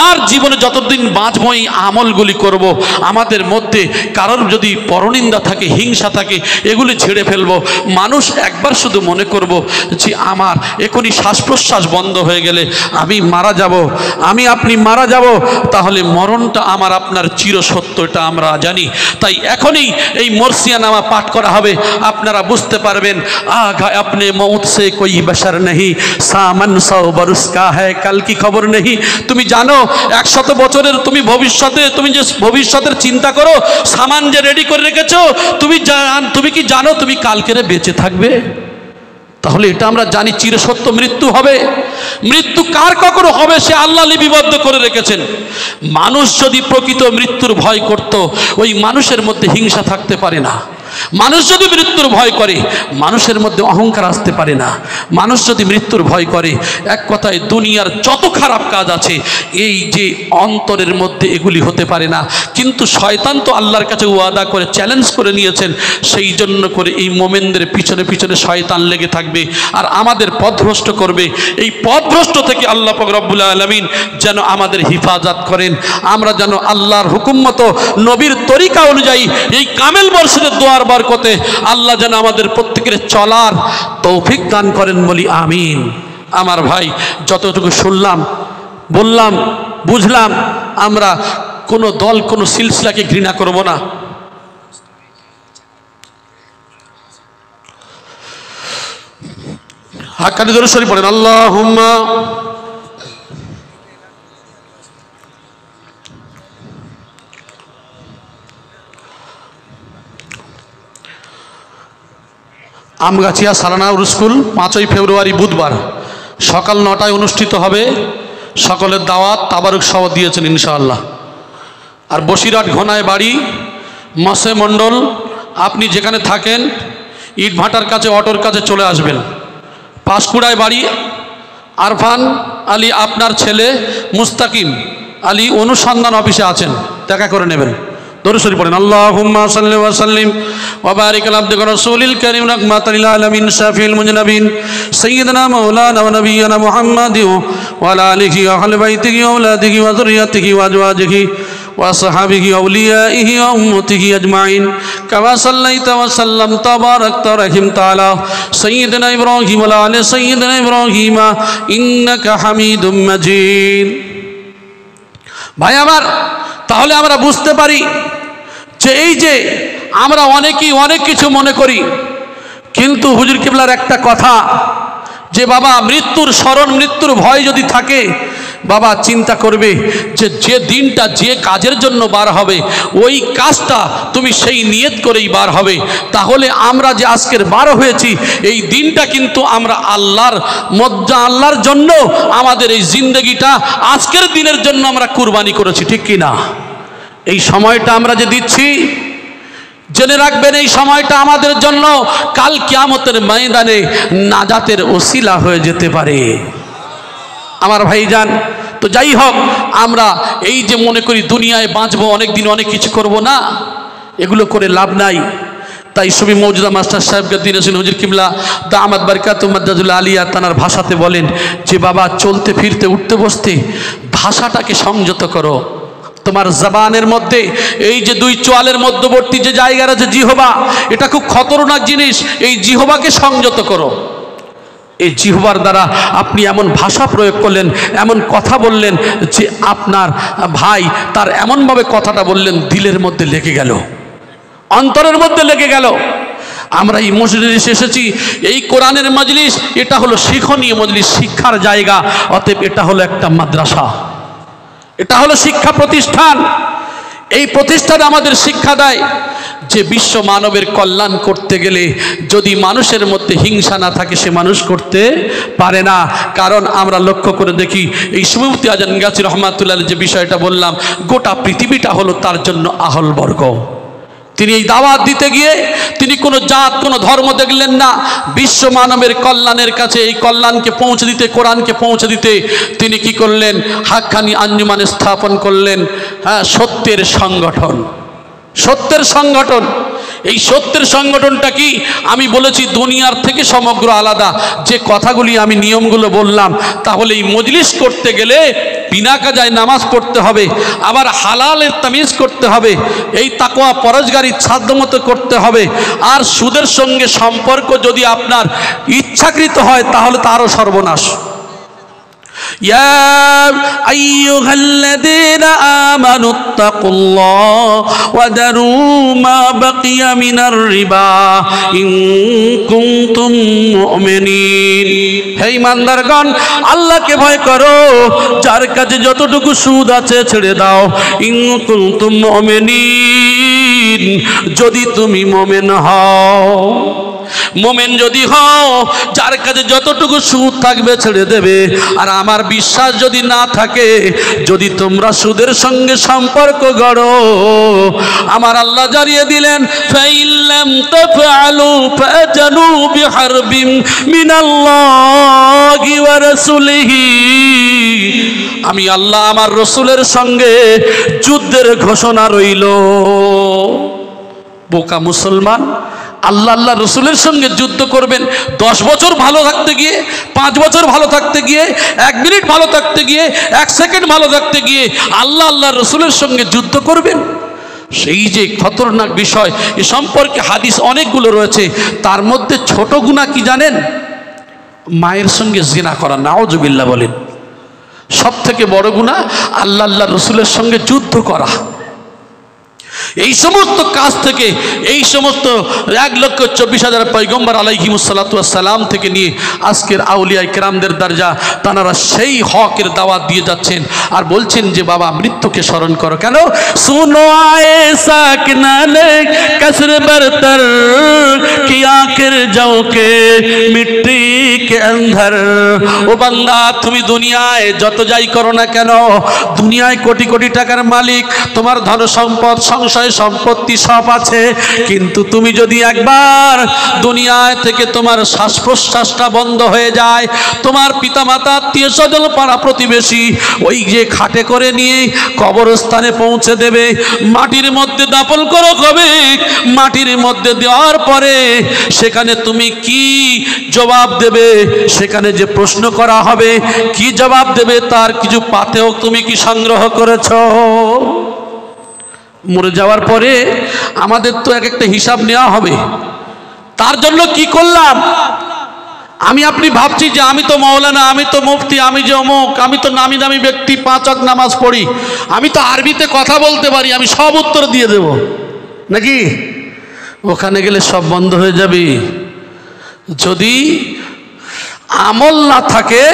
আর জীবনে যতদিন বাঁচবো এই আমলগুলি করব। আমাদের মধ্যে কারোর যদি পরনিন্দা থাকে, হিংসা থাকে, এগুলি ছেড়ে ফেলবো। মানুষ একবার শুধু মনে করব যে আমার এখনই শ্বাস প্রশ্বাস বন্ধ হয়ে গেলে আমি মারা যাব, আমি আপনি মারা যাব, তাহলে মরণটা আমার আপনার চিরসত্য, এটা আমরা জানি। তাই এখনই এই মরসিয়ানামা পাঠ করা হবে, আপনারা বুঝতে পারবেন। আগা আপনি मौत से कोई बशर नहीं, सामन 100 बरस का है, कल की खबर नहीं। তুমি জানো 100 বছরের তুমি যে ভবিষ্যতের চিন্তা করো, সামান যে রেডি করে রেখেছো, তুমি কি জানো তুমি কালকেরে বেঁচে থাকবে? তাহলে এটা আমরা জানি চিরসত্য মৃত্যু হবে। মৃত্যু কার কখনো হবে সে আল্লাহ লিপিবদ্ধ করে রেখেছেন। মানুষ যদি প্রকৃত মৃত্যুর ভয় করত, ওই মানুষের মধ্যে হিংসা থাকতে পারে না। মানুষ যদি মৃত্যুর ভয় করে মানুষের মধ্যে অহংকার আসতে পারে না। মানুষ যদি মৃত্যুর ভয় করে, এক কথায় দুনিয়ার যত খারাপ কাজ আছে এই যে অন্তরের মধ্যে এগুলি হতে পারে না। কিন্তু শয়তান তো আল্লাহর কাছে ওয়াদা করে চ্যালেঞ্জ করে নিয়েছেন, সেই জন্য করে এই মোমেনদের পিছনে পিছনে শয়তান লেগে থাকবে আর আমাদের পথভ্রষ্ট করবে। এই পথভ্রষ্ট থেকে আল্লাহ পাক রব্বুল আলামিন যেন আমাদের হিফাজত করেন। আমরা যেন আল্লাহর হুকুম মতো নবীর তরিকা অনুযায়ী এই কামেল বর্ষের দোয়ার বরকতে আল্লাহ যেন আমাদের প্রত্যেকের চলার তৌফিক দান করেন, বলি আমিন। আমার ভাই, যতটুকু শুনলাম, বললাম, বুঝলাম, আমরা কোনো দল কোনো সিলসিলাকে ঘৃণা করব না। হাক্কানি দরুদ শরীফ পড়েন, আল্লাহুম্মা আমগাছিয়া সালানা স্কুল 5ই ফেব্রুয়ারি বুধবার সকাল 9টায় অনুষ্ঠিত হবে। সকলের দাওয়াত তাবারুক সহ দিয়েছেন ইনশাআল্লাহ। আর বসিরহাট ঘোনায় বাড়ি, মসে মণ্ডল, আপনি যেখানে থাকেন ইটভাটার কাছে অটোর কাছে চলে আসবেন। পাঁশকুড়ায় বাড়ি, আরফান আলী আপনার ছেলে মুস্তাকিম আলী অনুসন্ধান অফিসে আছেন, দেখা করে নেবেন। দরুদ শরীফ পড়েন, আল্লাহুম্মা সাল্লি ওয়া সাল্লিম ওয়া বারিক আলা আবদিকা রাসূলিল কারীম রাহমাতাল লিল আলামিন শাফিউল মুজনাবিন সাইয়্যিদিনা মাওলানা ওয়া নাবিয়্যিনা মুহাম্মাদি ওয়া আলা আলিহি ওয়া আহলি বাইতিহি ওয়া আওলাদিহি ওয়া যুররিয়্যাতিহি ওয়া আজওয়াজিহি ওয়া আসহাবিহি ওয়া আউলিয়াইহি ওয়া উম্মতিহি আজমাইন কামা সাল্লাইতা ওয়া সাল্লামতা বারাকতা ওয়া রাহিমতা আলা সাইয়্যিদিনা ইব্রাহিম ওয়া আলা আলি সাইয়্যিদিনা ইব্রাহিম ইন্নাকা হামিদুম মাজিদ। ভাই আমার, তাহলে আমরা বুঝতে পারি যে এই যে আমরা অনেকেই অনেক কিছু মনে করি, কিন্তু হুজুর কিবলার একটা কথা যে বাবা মৃত্যুর স্মরণ, মৃত্যুর ভয় যদি থাকে, বাবা চিন্তা করবে যে যে দিনটা যে কাজের জন্য বার হবে ওই কাজটা তুমি সেই নিয়ত করেই বার হবে। তাহলে আমরা যে আজকের বার হয়েছি এই দিনটা কিন্তু আমরা আল্লাহর জন্য আমাদের এই জিন্দগিটা আজকের দিনের জন্য আমরা কুরবানি করেছি, ঠিক কি না? এই সময়টা আমরা যে দিচ্ছি, জেনে রাখবেন এই সময়টা আমাদের জন্য কাল কিয়ামতের ময়দানে নাজাতের ওসিলা হয়ে যেতে পারে আমার ভাইজান। তো যাই হোক, আমরা এই যে মনে করি দুনিয়ায় বাঁচবো, অনেক দিন অনেক কিছু করব না, এগুলো করে লাভ নাই। তাই সবই মৌজুদা মাস্টার সাহেবকে দিনেছেন হুজুর কিবলা দামাত বারকাতুহু মাদ্দাজুল আলিয়া তানার ভাষাতে বলেন যে বাবা চলতে ফিরতে উঠতে বসতে ভাষাটাকে সংযত করো। তোমার জবানের মধ্যে এই যে দুই চোয়ালের মধ্যবর্তী যে জায়গা আছে জিহবা, এটা খুব খতরনাক জিনিস। এই জিহবাকে সংযত করো। এই জিহবার দ্বারা আপনি এমন ভাষা প্রয়োগ করলেন, এমন কথা বললেন যে আপনার ভাই তার এমনভাবে কথাটা বললেন দিলের মধ্যে লেগে গেল, অন্তরের মধ্যে লেগে গেল। আমরা এই মজলিসে এসেছি, এই কোরআনের মজলিস, এটা হলো শিক্ষণীয় মজলিস, শিক্ষার জায়গা। অতএব এটা হলো একটা মাদ্রাসা, এটা হলো শিক্ষা প্রতিষ্ঠান। এই প্রতিষ্ঠান আমাদের শিক্ষা দেয় যে বিশ্ব মানবের কল্যাণ করতে গেলে যদি মানুষের মধ্যে হিংসা না থাকে সে মানুষ করতে পারে না। কারণ আমরা লক্ষ্য করে দেখি এই সুফি আজান গাছি রহমাতুল্লাহ যে বিষয়টা বললাম, গোটা পৃথিবীটা হলো তার জন্য আহলবর্গ। তিনি এই দাওয়াত দিতে গিয়ে তিনি কোনো জাত কোনো ধর্ম দেখলেন না, বিশ্ব মানবের কল্যাণের কাছে এই কল্যাণকে পৌঁছে দিতে, কোরআনকে পৌঁছে দিতে তিনি কি করলেন? হাক্কানি আঞ্জুমান স্থাপন করলেন। হ্যাঁ, সত্যের সংগঠন, সত্যের সংগঠন। এই সত্যের সংগঠনটা কি? আমি বলেছি দুনিয়ার থেকে সমগ্র আলাদা। যে কথাগুলি আমি নিয়মগুলো বললাম, তাহলে এই মজলিস করতে গেলে বিনা কাজায় নামাজ পড়তে হবে, আবার হালালের তামিজ করতে হবে, এই তাকওয়া পরহেজগারি সাধ্যমতো করতে হবে। আর সুদের সঙ্গে সম্পর্ক যদি আপনার ইচ্ছাকৃত হয় তাহলে তারও সর্বনাশ। يا أيها الذين آمنوا اتقوا الله وذروا ما بقي من الربا إن كنتم مؤمنين। হে ইমানদারগণ, আল্লাহকে ভয় করো, যার কাছে যতটুকু সুদ আছে ছেড়ে দাও। ইন কুনতুম মুমিনিন, যদি তুমি মুমিন হও। মোমেন যদি হও, যার কাছে যতটুকু সুদ থাকবে ছেড়ে দেবে। আর আমার বিশ্বাস যদি না থাকে, যদি তোমরা সুদের সঙ্গে সম্পর্ক গড়ো, আমার আল্লাহ জানিয়ে দিলেন ফাইল্লাম তাফআলু ফাজানু বিহারবিম মিনাল্লাহি ওয়া রাসূলিহি, আমি আল্লাহ আমার রসুলের সঙ্গে যুদ্ধের ঘোষণা রইল। বোকা মুসলমান, আল্লাহ আল্লাহ রসুলের সঙ্গে যুদ্ধ করবেন 10 বছর ভালো থাকতে গিয়ে, 5 বছর ভালো থাকতে গিয়ে, 1 মিনিট ভালো থাকতে গিয়ে, 1 সেকেন্ড ভালো থাকতে গিয়ে আল্লাহ আল্লাহ রসুলের সঙ্গে যুদ্ধ করবেন। সেই যে খতরনাক বিষয়, এ সম্পর্কে হাদিস অনেকগুলো রয়েছে। তার মধ্যে ছোট গুনাহ কি জানেন? মায়ের সঙ্গে জিনা করা, নাউজুবিল্লাহ বলেন। সব থেকে বড় গুনাহ আল্লাহ আল্লাহ রসুলের সঙ্গে যুদ্ধ করা। এই সমস্ত কাজ থেকে, এই সমস্ত 1,24,000 পয়গম্বর আলাইহিমুসসালাতু ওয়াসসালাম থেকে নিয়ে আজকের আউলিয়া ইকরামদের দরজা, তারা সেই হকের দাওয়াত দিয়ে যাচ্ছেন আর বলছেন যে বাবা মৃত্যুকে স্মরণ করো। কেন? সুনো আয়ে সাকনালে কসর বরতর কি আখির যাওকে মিট্টি কে অন্ধর। ও বান্দা, তুমি দুনিয়ায় যত যাই করো না কেন, দুনিয়ায় কোটি কোটি টাকার মালিক, তোমার ধন সম্পদ, সংসার সম্পত্তি সব আছে, কিন্তু তুমি যদি একবার দুনিয়ায় থেকে তোমার শ্বাস প্রশ্বাসটা বন্ধ হয়ে যায়, তোমার পিতামাতা, আত্মীয় স্বজন, পাড়া প্রতিবেশী ওই যে খাটে করে নিয়ে কবরস্থানে পৌঁছে দেবে, মাটির মধ্যে দাফন করো হবে। মাটির মধ্যে দেওয়ার পরে সেখানে তুমি কি জবাব দেবে? সেখানে যে প্রশ্ন করা হবে, কি জবাব দেবে তার কিছু পাথেও তুমি কি সংগ্রহ করেছো? মরে যাওয়ার পরে আমাদের তো এক একটা হিসাব নেওয়া হবে। তার জন্য কি করলাম? আমি আপনি ভাবছি যে আমি তো মৌলানা, আমি তো মুফতি, আমি যে অমুক, আমি তো নামি দামি ব্যক্তি, 5 ওয়াক্ত নামাজ পড়ি, আমি তো আরবিতে কথা বলতে পারি, আমি সব উত্তর দিয়ে দেব নাকি? ওখানে গেলে সব বন্ধ হয়ে যাবে। যদি আমল না থাকে,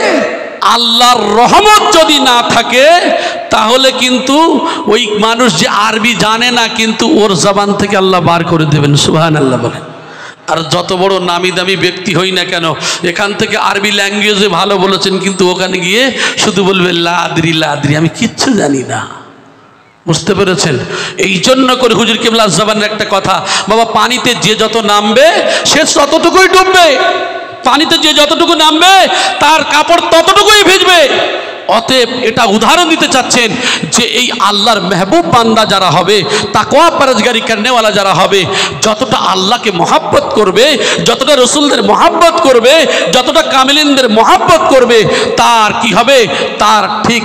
আল্লাহর রহমত যদি না থাকে, তাহলে কিন্তু ওই মানুষ যে আরবি জানে না, কিন্তু ওর জবান থেকে আল্লাহ বার করে দেবেন। সুবহানাল্লাহ বলেন। আর যত বড় নামি দামি ব্যক্তি হই না কেন, এখান থেকে আরবি ল্যাঙ্গুয়েজে ভালো বলেছেন, কিন্তু ওখানে গিয়ে শুধু বলবে লাদ্রি লাদ্রি, আমি কিচ্ছু জানি না। বুঝতে পেরেছেন? এই জন্য করে হুজুর কিবলা জবানের একটা কথা, বাবা পানিতে যে যত নামবে সে ততটুকুই ডুববে। পানিতে যে যতটুকু নামবে তার কাপড় ততটুকুই ভিজবে। অতএব এটা উদাহরণ দিতে চাচ্ছেন যে এই আল্লাহর মেহবুব বান্দা যারা হবে, তাকওয়া পরহেজগারি করনেওয়ালা যারা হবে, যতটা আল্লাহকে মহাব্বত করবে, যতটা রসুলদের মহাব্বত করবে, যতটা কামিলিনদের মহাব্বত করবে, তার কি হবে? তার ঠিক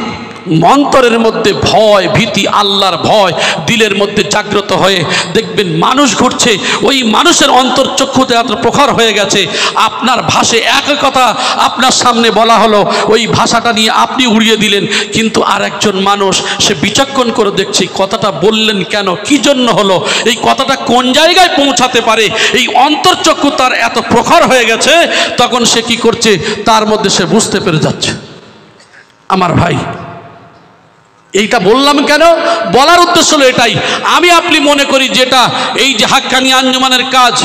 অন্তরের মধ্যে ভয় ভীতি, আল্লাহর ভয় দিলের মধ্যে জাগ্রত হয়ে দেখবেন মানুষ ঘুরছে, ওই মানুষের অন্তর চক্ষুতে এত প্রখর হয়ে গেছে, আপনার ভাষে এক কথা আপনার সামনে বলা হলো, ওই ভাষাটা নিয়ে আপনি উড়িয়ে দিলেন, কিন্তু আর একজন মানুষ সে বিচক্ষণ করে দেখছে কথাটা বললেন কেন, কি জন্য হলো, এই কথাটা কোন জায়গায় পৌঁছাতে পারে, এই অন্তর্চক্ষু তার এত প্রখর হয়ে গেছে, তখন সে কি করছে তার মধ্যে সে বুঝতে পেরে যাচ্ছে। আমার ভাই, এইটা বললাম কেন? বলার উদ্দেশ্য হলো এটাই, আমি আপনি মনে করি যেটা এই যে হাক্কানি আঞ্জুমানের কাজ,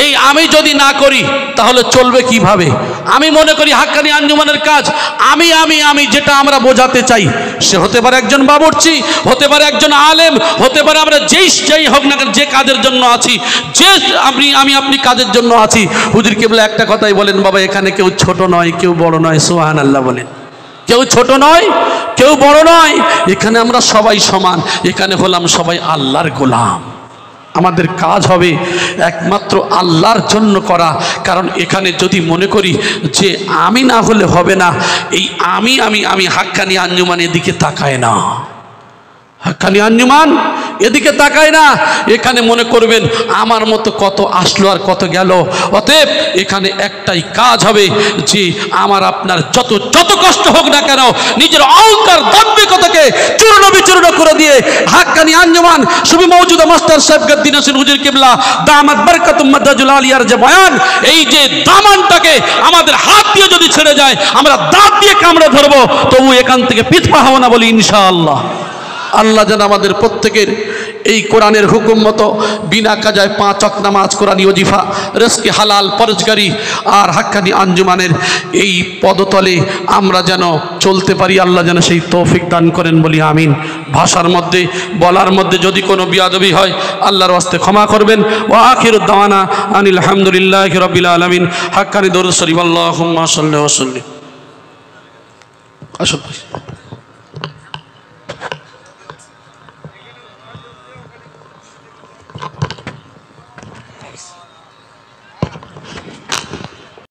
এই আমি যদি না করি তাহলে চলবে কিভাবে? আমি মনে করি হাক্কানি আঞ্জুমানের কাজ আমি আমি আমি যেটা আমরা বোঝাতে চাই, সে হতে পারে একজন বাবুর্চি, হতে পারে একজন আলেম, হতে পারে আমরা যেই হোক না কেন, যে কাজের জন্য আছি, যে আমি আপনি কাজের জন্য আছি। হুজুর কেবলা একটা কথাই বলেন, বাবা এখানে কেউ ছোট নয়, কেউ বড় নয়। সুবহানাল্লাহ বলেন। কেউ ছোট নয়, কেউ বড় নয়, এখানে আমরা সবাই সমান, এখানে হলাম সবাই আল্লাহর গোলাম। আমাদের কাজ হবে একমাত্র আল্লাহর জন্য করা। কারণ এখানে যদি মনে করি যে আমি না হলে হবে না, এই আমি হাক্কানি আঞ্জুমান এদিকে তাকায় না, হাক্কানি আঞ্জুমান এদিকে তাকায় না। এখানে মনে করবেন আমার মতো কত আসলো আর কত গেল। অতএব এখানে একটাই কাজ হবে যে আমার আপনার যত কষ্ট হোক না কেন, নিজের অহংকার দাম্ভিকতাকে চূর্ণ বিচূর্ণ করে দিয়ে হাক্কানি আঞ্জুমান সুবি মওজুদা মাস্টার সাহেব গদ্দি নাসির হুজুর কিবলা দামাত বরকাতুম মাদাজুল আলিয়ার যে বয়ান, এই যে দামানটাকে আমাদের হাত দিয়ে যদি ছেড়ে যায়, আমরা দাঁত দিয়ে কামড়ে ধরবো, তবু এখান থেকে পিছপা হব না বলি ইনশাআল্লাহ। আল্লাহ যেন আমাদের প্রত্যেকের এই কোরআনের হুকুম মতো বিনা কাজায় 5 ওয়াক্ত নামাজ, কোরআনী ওজিফা, রিজকে হালাল, পরহেজগারি আর হাক্কানি আঞ্জুমানের এই পদতলে আমরা যেন চলতে পারি। আল্লাহ যেন সেই তৌফিক দান করেন, বলি আমিন। ভাষার মধ্যে বলার মধ্যে যদি কোনো বিয়াদবি হয় আল্লাহর ওয়াস্তে ক্ষমা করবেন। ওয়া আখিরুদ দাওয়ানা আনিল হামদুলিল্লাহি রাব্বিল আলামিন। হাক্কানি দরুদ শরীফ, আল্লাহুম্মা সাল্লি ওয়া সাল্লিম। আসুন।